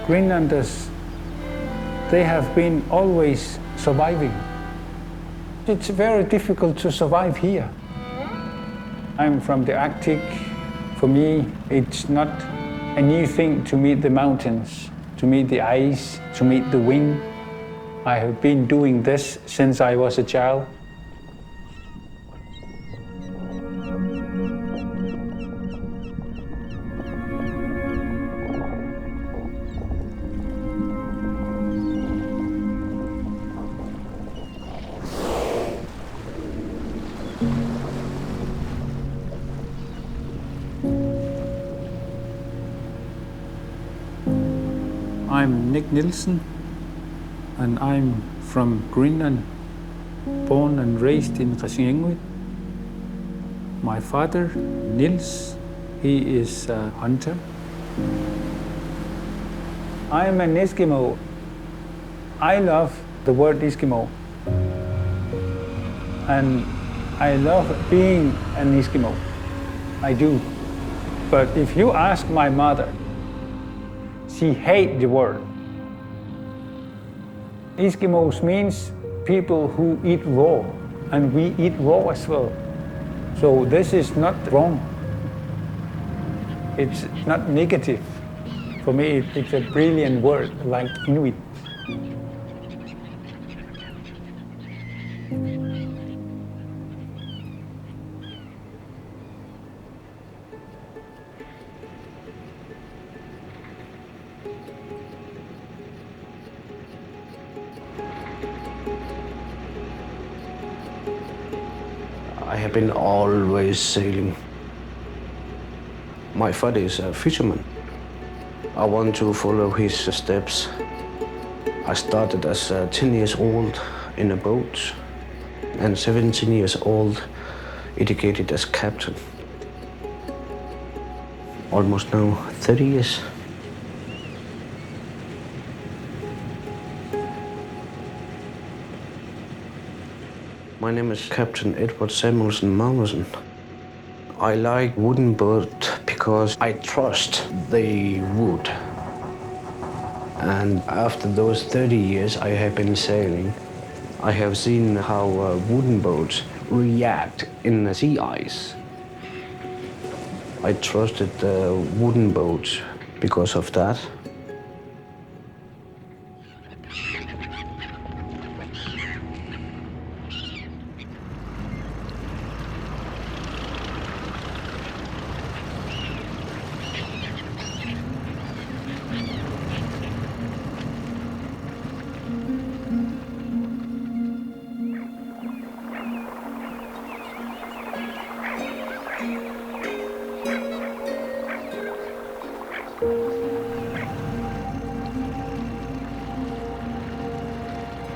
Greenlanders, they have been always surviving. It's very difficult to survive here. I'm from the Arctic. For me, it's not a new thing to meet the mountains, to meet the ice, to meet the wind. I have been doing this since I was a child. I'm Nick Nielsen, and I'm from Greenland, born and raised in Greenland. My father, Nils, he is a hunter. I'm an Eskimo. I love the word Eskimo, and I love being an Eskimo. I do. But if you ask my mother, she hates the word. Eskimos means people who eat raw, and we eat raw as well. So this is not wrong. It's not negative. For me, it's a brilliant word, like Inuit. I have been always sailing. My father is a fisherman. I want to follow his steps. I started as 10 years old in a boat, and 17 years old, educated as captain. Almost now 30 years. My name is Captain Edward Samuelson Magnusson. I like wooden boat because I trust the wood. And after those 30 years I have been sailing, I have seen how wooden boats react in the sea ice. I trusted the wooden boat because of that.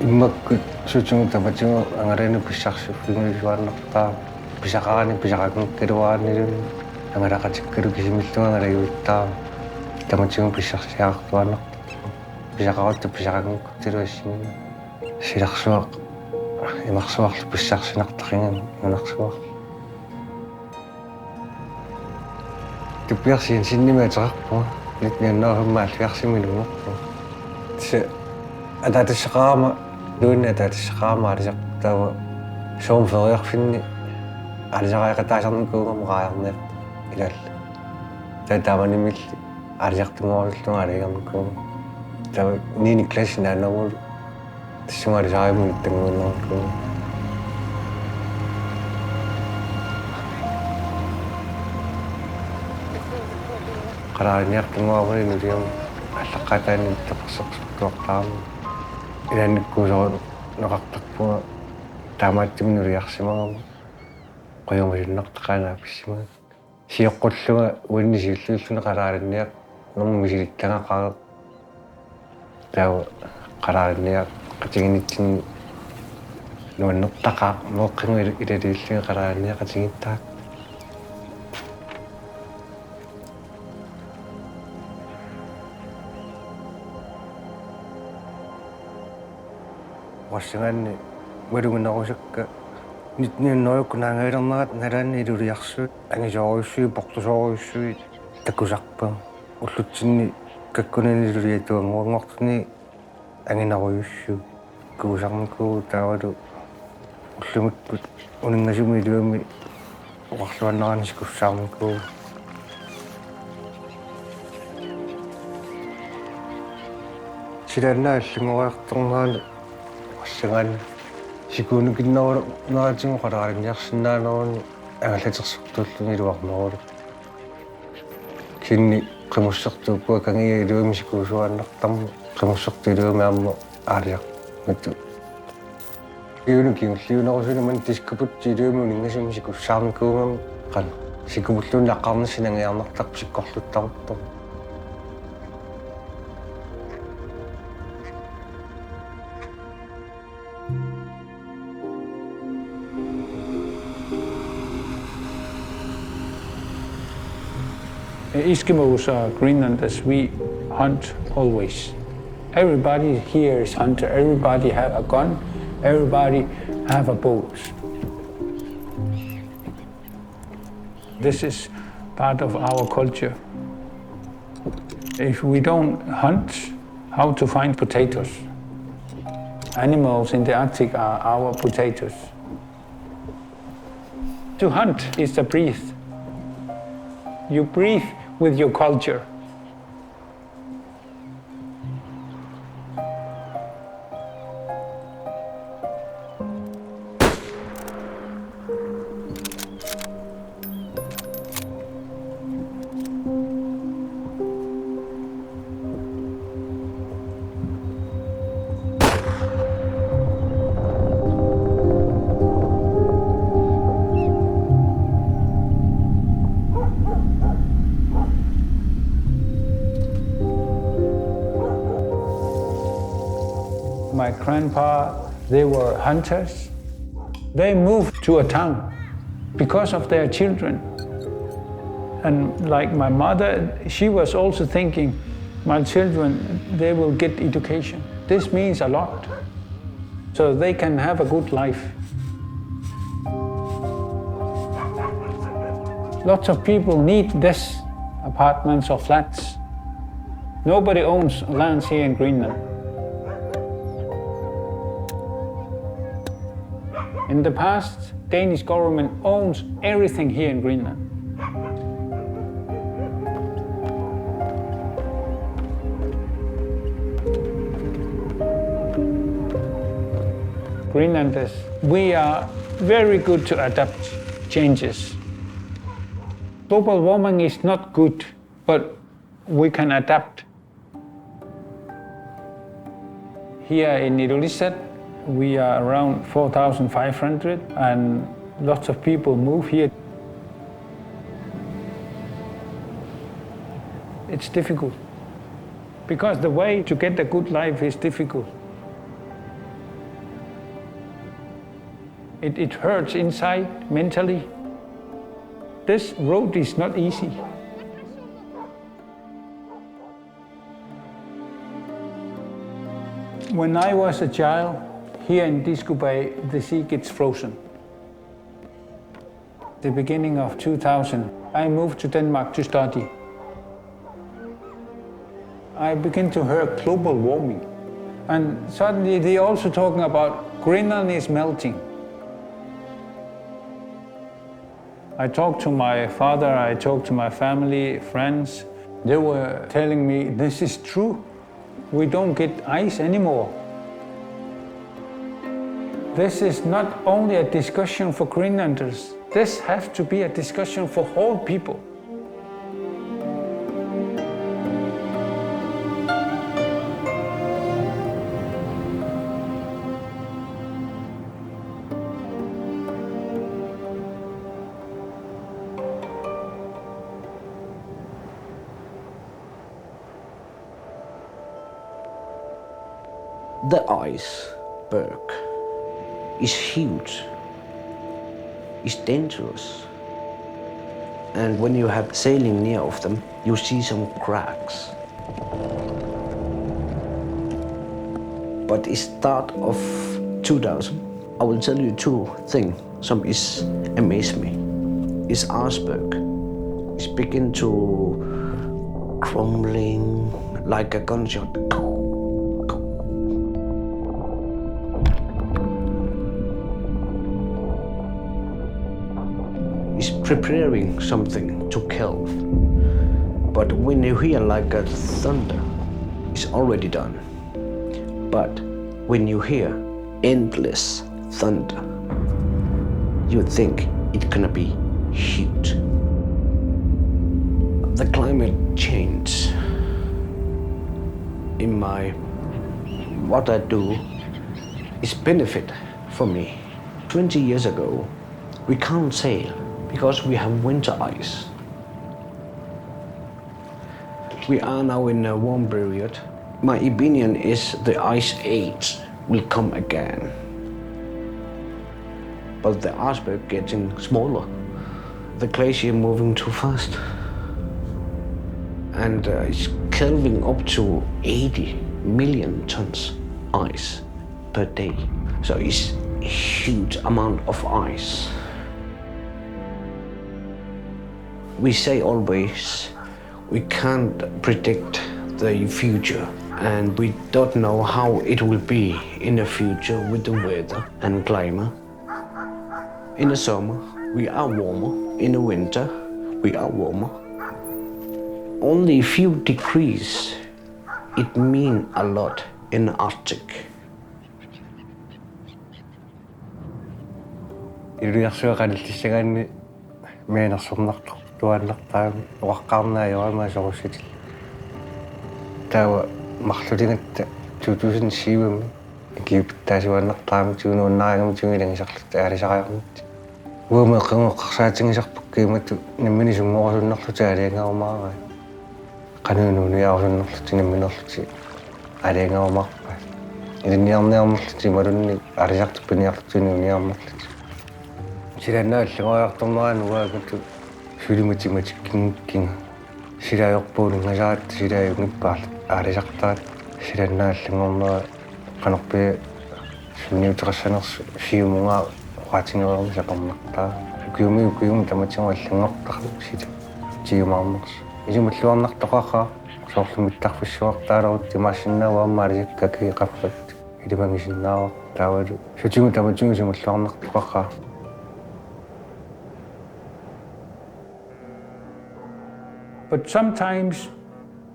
Immakut suchung tapachung angarene pisaksu finguisuarnaqtaa pisaqaani pisaqakun keruaanilun angaraqatikkeru kisimilluga angarayuittaa tamachung pisaqsiaqtuarnaqtaa pisaqawatta pisaqakun tiruassini silarsuaq imarsuarlu pissarsinartaqingan unarsuaq tupiarsiin sinnimaataqarpua nitniannaahummaаллиарсимилугорпу se атаатиссақарама дуинна атаатиссақарама алисартава соомфериарфинни алисараақатаасарникуугамеқаярнеқ илаалла татаванимилли алисартунгуарлунга алигарникууга тава нини классинааннагул тиссугалисааримун тангууннарникууга қарааниартунгуарни нулиам аллаққатаани тақарсеқсуттуартаарма иланниккуусоо ноқартарпуга таамааттимнулиарсимагама қойомасиннартақаанаа писсимага сиоққуллуга уинни сиуллууллуна қалаалинниақ норму мисилиттангақарэ таа қалаалинниақ қатигинитсин нуаннертақаа моққингу илалииллуга қалаалинниақ қатигиттаа wasanganni walungunnerusakka nitniunnorukkunaangailernaqat nalaanni ilulиарсуут ангисооруссуи портусооруссуи таккусарпа уллутсинни каккунанилули туангуангортни ангинарuyussу куусармиккуу таавалу уллумиккут унингасуми илуами оқарлуаннаранисикуссаармиккуу силааннаа аллунгориарторнаани ассагаан сикуунукиннеру наратингу қаларалинниарсинаанерни агалатерсуктууллуни илуарнерулу кинни qimmussartuuppua kangiya iluami sikuusuannartarmu qimmussartu iluami aamma aaliaq mattu iunukiulliunerusuni man tiskuputsi iluami uningasumi sikussaarmikuungam qan sikupulluunni aqqarnissinangiarnartarpu sikkorluttaruttor Eskimos or Greenlanders, we hunt always. Everybody here is hunter, everybody have a gun, everybody have a boat. This is part of our culture. If we don't hunt, how to find potatoes? Animals in the Arctic are our potatoes. To hunt is to breathe. You breathe with your culture. My grandpa, they were hunters. They moved to a town because of their children. And like my mother, she was also thinking, my children, they will get education. This means a lot, so they can have a good life. Lots of people need this, apartments or flats. Nobody owns lands here in Greenland. In the past, Danish government owns everything here in Greenland. Greenlanders, we are very good to adapt changes. Global warming is not good, but we can adapt. Here in Ilulissat, we are around 4,500 and lots of people move here. It's difficult because the way to get a good life is difficult. It hurts inside, mentally. This road is not easy. When I was a child, here in Disco Bay, the sea gets frozen. The beginning of 2000, I moved to Denmark to study. I began to hear global warming. And suddenly they're also talking about Greenland is melting. I talked to my father, I talked to my family, friends. They were telling me, this is true. We don't get ice anymore. This is not only a discussion for Greenlanders. This has to be a discussion for all people. The iceberg is huge, is dangerous. And when you have sailing near of them, you see some cracks. But the start of 2000, I will tell you two things. Some is amaze me. Is iceberg. It's begin to crumbling like a gunshot. It's preparing something to kill. But when you hear like a thunder, it's already done. But when you hear endless thunder, you think it's gonna be huge. The climate change in what I do is benefit for me. 20 years ago, we can't sail because we have winter ice. We are now in a warm period. My opinion is the ice age will come again. But the iceberg getting smaller. The glacier moving too fast. And it's calving up to 80 million tons ice per day. So it's a huge amount of ice. We say always, we can't predict the future, and we don't know how it will be in the future with the weather and climate. In the summer, we are warmer. In the winter, we are warmer. Only a few degrees, it means a lot in the Arctic. Ириарсуақаллиссагаанни меэнерсорнартор туааннартаам уаққарнааёрама соруситил таава марлулигатта 2007 киуптаасуаннартаами туунууннаагами тунгилангисарлута аалисариарнит уумеэққингоққарсаатингисарпук киимату наммини сунгорусуннарлута алиангаумаараа кануунуниарусуннарлути намминерлути алиангаумаарпа илинниарниарнерлути малунни алисартуппиниарлутинуниарнерлути силаннааллагориарторнерaan уаагату сулиматиматиккингкинга силаёрпуулунгасаат силааюнгиппаарлу аалисартаат силаннааллагорнера канорпи сунниутерассанерсу сиумунгаа уаатингеруми сақарнартаа киуми таматингуаллангортарлу сила тиумаарнерс исимуллуарнартоқараа соорлумиттарфиссуартаалерут тимаассиннааваамаалисаккаки қаффат илимангисиннаава таавалу сутингу таматингу симуллуарнартоқараа. But sometimes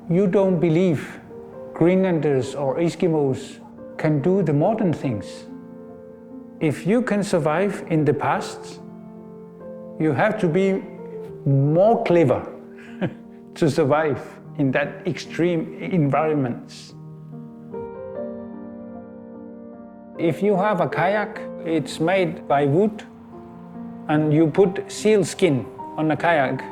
you don't believe Greenlanders or Eskimos can do the modern things. If you can survive in the past, you have to be more clever to survive in that extreme environments. If you have a kayak, it's made by wood, and you put seal skin on the kayak.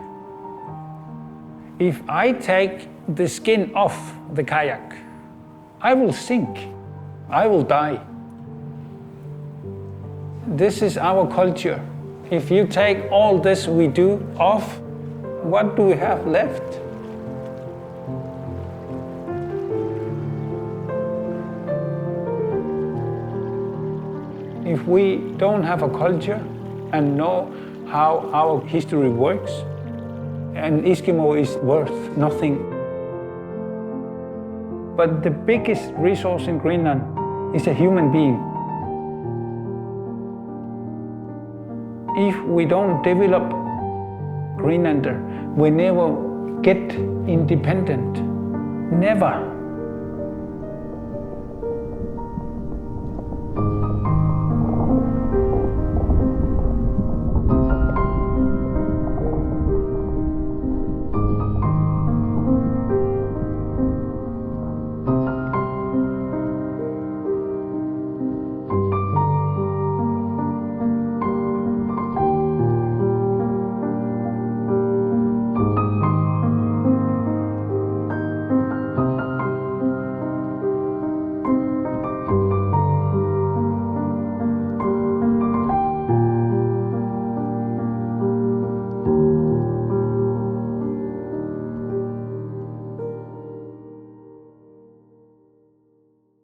If I take the skin off the kayak, I will sink. I will die. This is our culture. If you take all this we do off, what do we have left? If we don't have a culture and know how our history works, an Eskimo is worth nothing. But the biggest resource in Greenland is a human being. If we don't develop Greenlander, we never get independent. Never.